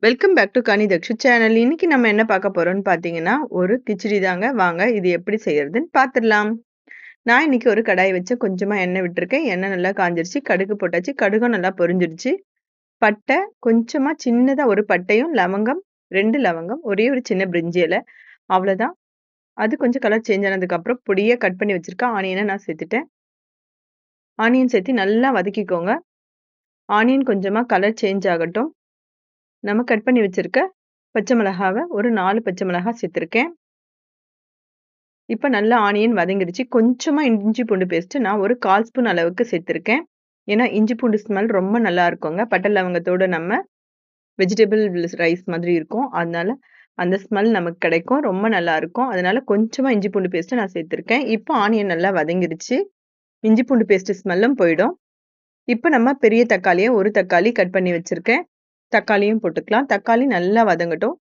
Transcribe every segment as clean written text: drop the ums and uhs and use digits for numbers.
Welcome back to Ghani Dakshu channel. இன்னைக்கு நம்ம என்ன பார்க்க போறோம்னு பார்த்தீங்கன்னா, ஒரு கிச்சடி தாங்க. வாங்க இது எப்படி செய்யறதுன்னு பார்த்துடலாம். நான் இன்னைக்கு ஒரு கடாய் வச்சு கொஞ்சமா எண்ணெய் விட்டுருக்கேன். எண்ணெய் நல்லா காஞ்சிருச்சு. கடுகு போட்டாச்சு. கடுகும் நல்லா பொரிஞ்சிருச்சு. பட்டை கொஞ்சமா சின்னதா ஒரு பட்டையும், லவங்கம் 2 லவங்கம், ஒரே ஒரு சின்ன பிரிஞ்சி இலை அவ்வளோதான். அது கொஞ்சம் கலர் சேஞ்ச் ஆனதுக்கப்புறம் பொடியா கட் பண்ணி வச்சிருக்க ஆனியனை நான் சேர்த்துட்டேன். ஆனியன் சேர்த்து நல்லா வதக்கிக்கோங்க. ஆனியன் கொஞ்சமா கலர் சேஞ்ச் ஆகட்டும். நம்ம கட் பண்ணி வச்சிருக்க பச்சை மிளகாவை ஒரு 4 பச்சை மிளகாய் சேர்த்துருக்கேன். இப்போ நல்லா ஆனியன் வதங்கிடுச்சு. கொஞ்சமா இஞ்சி பூண்டு பேஸ்ட் நான் ஒரு 1/4 ஸ்பூன் அளவுக்கு சேர்த்துருக்கேன். ஏன்னா இஞ்சி பூண்டு ஸ்மெல் ரொம்ப நல்லா இருக்குங்க. பட்டை லவங்கத்தோட நம்ம வெஜிடபிள் ரைஸ் மாதிரி இருக்கும். அதனால அந்த ஸ்மெல் நமக்கு கிடைக்கும். ரொம்ப நல்லா இருக்கும். அதனால கொஞ்சமா இஞ்சி பூண்டு பேஸ்ட் நான் சேர்த்துருக்கேன். இப்போ ஆனியன் நல்லா வதங்கிடுச்சு. இஞ்சி பூண்டு பேஸ்ட் ஸ்மெல்லும் போயிடும். இப்போ நம்ம பெரிய தக்காளியை ஒரு தக்காளி கட் பண்ணி வச்சிருக்கேன். தக்காளியும் போட்டுக்கலாம். தக்காளி நல்லா வதங்கட்டும்.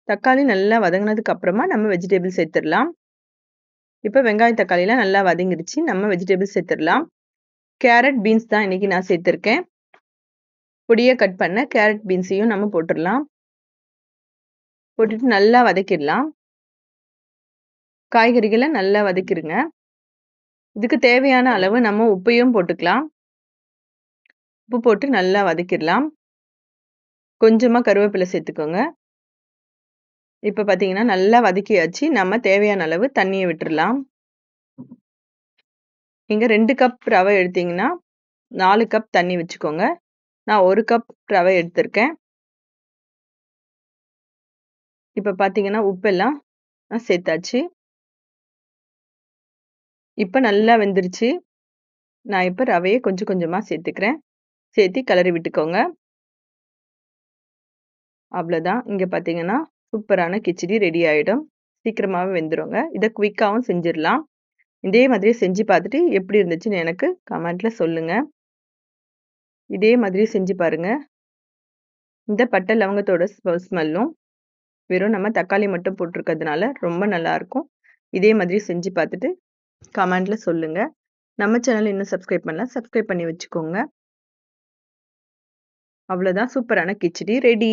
தக்காளி நல்லா வதங்கினதுக்கு அப்புறமா நம்ம வெஜிடபிள் சேர்த்துடலாம். இப்போ வெங்காயம் தக்காளிலாம் நல்லா வதங்கிடுச்சு. நம்ம வெஜிடபிள் சேர்த்துடலாம். கேரட் பீன்ஸ் தான் இன்னைக்கு நான் சேர்த்துருக்கேன். பொடியை கட் பண்ண கேரட் பீன்ஸையும் நம்ம போட்டுடலாம். போட்டுட்டு நல்லா வதக்கிடலாம். காய்கறிகளை நல்லா வதக்கிடுங்க. இதுக்கு தேவையான அளவு நம்ம உப்பையும் போட்டுக்கலாம். உப்பு போட்டு நல்லா வதக்கிடலாம். கொஞ்சமா கருவேப்பிலை சேர்த்துக்கோங்க. இப்போ பார்த்தீங்கன்னா நல்லா வதக்கியாச்சு. நம்ம தேவையான அளவு தண்ணியை விட்டுறலாம். நீங்க 2 கப் ரவை எடுத்தீங்கன்னா 4 கப் தண்ணி வச்சுக்கோங்க. நான் 1 கப் ரவை எடுத்திருக்கேன். இப்போ பார்த்தீங்கன்னா உப்பெல்லாம் சேர்த்தாச்சு. இப்போ நல்லா வெந்துருச்சு. நான் இப்போ ரவையை கொஞ்சம் கொஞ்சமா சேர்த்துக்கிறேன். சேர்த்து கிளறி விட்டுக்கோங்க. அவ்வளோதான். இங்கே பார்த்தீங்கன்னா சூப்பரான கிச்சடி ரெடி ஆகிடும். சீக்கிரமாகவே வெந்துருங்க. இதை குயிக்காகவும் செஞ்சிடலாம். இதே மாதிரி செஞ்சு பார்த்துட்டு எப்படி இருந்துச்சுன்னு எனக்கு கமெண்ட்ல சொல்லுங்க. இதே மாதிரி செஞ்சு பாருங்க. இந்த பட்டை லவங்கத்தோட ஸ்மெல்லும் வெறும் நம்ம தக்காளி மட்டும் போட்டிருக்கிறதுனால ரொம்ப நல்லா இருக்கும். இதே மாதிரி செஞ்சு பார்த்துட்டு கமெண்ட்ல சொல்லுங்க. நம்ம சேனல் இன்னும் சப்ஸ்கிரைப் பண்ணலாம். சப்ஸ்கிரைப் பண்ணி வச்சுக்கோங்க. அவ்வளோதான். சூப்பரான கிச்சடி ரெடி.